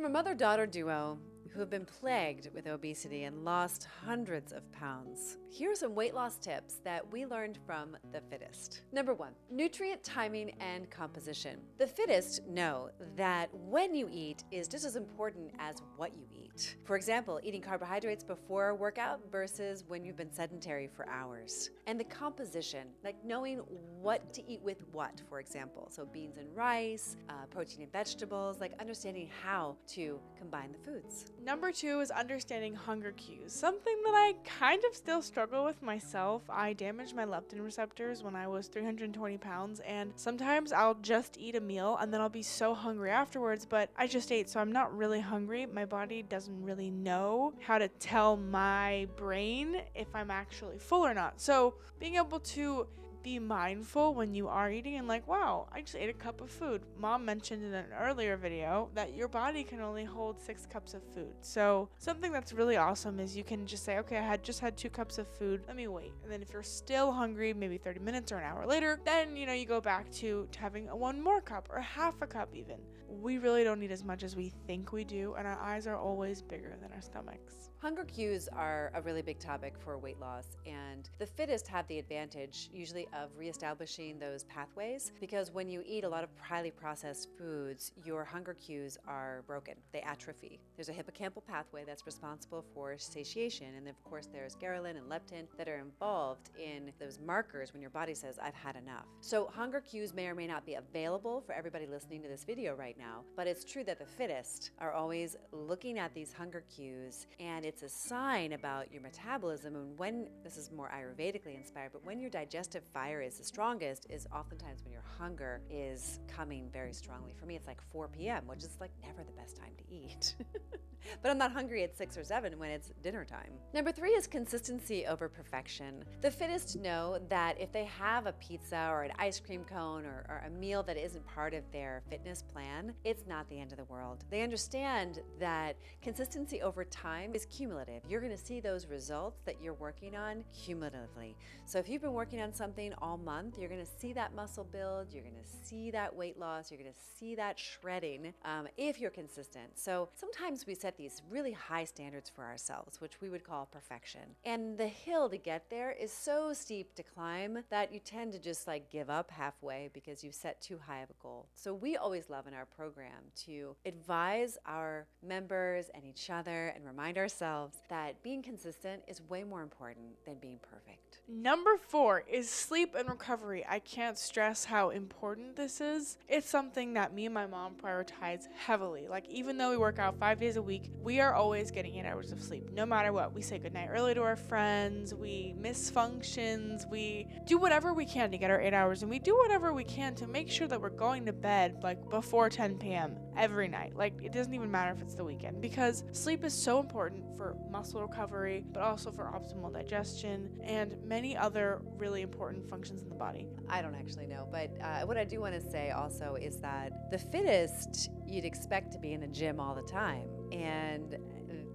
a mother-daughter duo who have been plagued with obesity and lost hundreds of pounds, here are some weight loss tips that we learned from the Fittest. Number 1, nutrient timing and composition. The Fittest know that when you eat is just as important as what you eat. For example, eating carbohydrates before a workout versus when you've been sedentary for hours. And the composition, like knowing what to eat with what, for example. So beans and rice, protein and vegetables, like understanding how to combine the foods. Number 2 is understanding hunger cues, something that I kind of still struggle with myself. I damaged my leptin receptors when I was 320 pounds, and sometimes I'll just eat a meal and then I'll be so hungry afterwards, but I just ate, so I'm not really hungry. My body doesn't really know how to tell my brain if I'm actually full or not. So being able to be mindful when you are eating and like, wow, I just ate a cup of food. Mom mentioned in an earlier video that your body can only hold 6 cups of food. So something that's really awesome is you can just say, okay, I had just had 2 cups of food. Let me wait. And then if you're still hungry, maybe 30 minutes or an hour later, then, you go back to having one more cup or half a cup even. We really don't need as much as we think we do, and our eyes are always bigger than our stomachs. Hunger cues are a really big topic for weight loss, and the Fittest have the advantage usually of reestablishing those pathways, because when you eat a lot of highly processed foods, your hunger cues are broken. They atrophy. There's a hippocampal pathway that's responsible for satiation, and of course there's ghrelin and leptin that are involved in those markers when your body says, I've had enough. So hunger cues may or may not be available for everybody listening to this video right now, but it's true that the Fittest are always looking at these hunger cues, and it's a sign about your metabolism. And when, this is more Ayurvedically inspired, but when your digestive fire is the strongest is oftentimes when your hunger is coming very strongly. For me, it's like 4 p.m., which is like never the best time to eat. But I'm not hungry at 6 or 7 when it's dinner time. Number 3 is consistency over perfection. The Fittest know that if they have a pizza or an ice cream cone or a meal that isn't part of their fitness plan, it's not the end of the world. They understand that consistency over time is cumulative. You're going to see those results that you're working on cumulatively. So if you've been working on something all month, you're going to see that muscle build, you're going to see that weight loss, you're going to see that shredding if you're consistent. So sometimes we set these really high standards for ourselves, which we would call perfection. And the hill to get there is so steep to climb that you tend to just like give up halfway because you've set too high of a goal. So we always love in our program to advise our members and each other and remind ourselves that being consistent is way more important than being perfect. Number 4 is sleep and recovery. I can't stress how important this is. It's something that me and my mom prioritize heavily. Like, even though we work out 5 days a week, we are always getting 8 hours of sleep, no matter what. We say goodnight early to our friends, we miss functions, we do whatever we can to get our 8 hours, and we do whatever we can to make sure that we're going to bed like before 10 p.m. every night. Like, it doesn't even matter if it's the weekend, because sleep is so important for muscle recovery, but also for optimal digestion and many other really important functions in the body. I don't actually know, but what I do want to say also is that the Fittest you'd expect to be in the gym all the time. And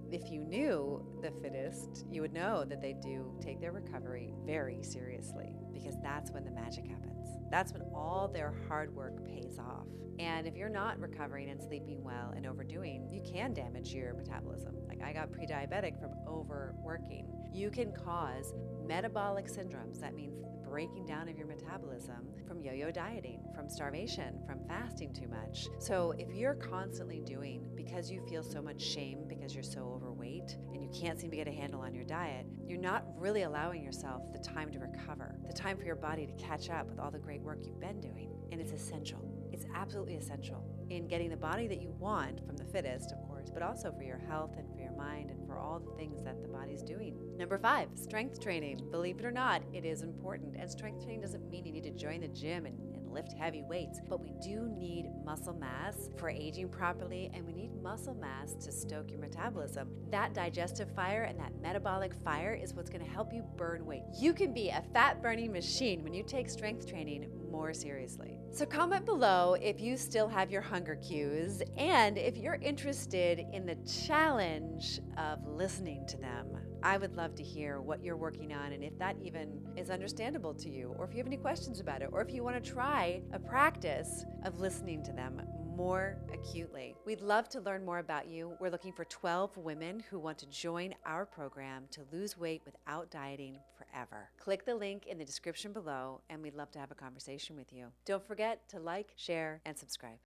if you knew the Fittest, you would know that they do take their recovery very seriously, because that's when the magic happens. That's when all their hard work pays off. And if you're not recovering and sleeping well and overdoing, you can damage your metabolism. Like, I got pre-diabetic from overworking. You can cause metabolic syndromes. That means breaking down of your metabolism from yo-yo dieting, from starvation, from fasting too much. So if you're constantly doing, because you feel so much shame because you're so overweight and you can't seem to get a handle on your diet, you're not really allowing yourself the time to recover, the time for your body to catch up with all the great work you've been doing. And it's essential. It's absolutely essential in getting the body that you want from the Fittest, of course, but also for your health and for your mind and for all the things that the body's doing. Number 5, strength training. Believe it or not, it is important. And strength training doesn't mean you need to join the gym and lift heavy weights, but we do need muscle mass for aging properly, and we need muscle mass to stoke your metabolism. That digestive fire and that metabolic fire is what's going to help you burn weight. You can be a fat burning machine when you take strength training more seriously. So comment below if you still have your hunger cues and if you're interested in the challenge of listening to them. I would love to hear what you're working on and if that even is understandable to you, or if you have any questions about it, or if you want to try a practice of listening to them more acutely. We'd love to learn more about you. We're looking for 12 women who want to join our program to lose weight without dieting forever. Click the link in the description below, and we'd love to have a conversation with you. Don't forget to like, share, and subscribe.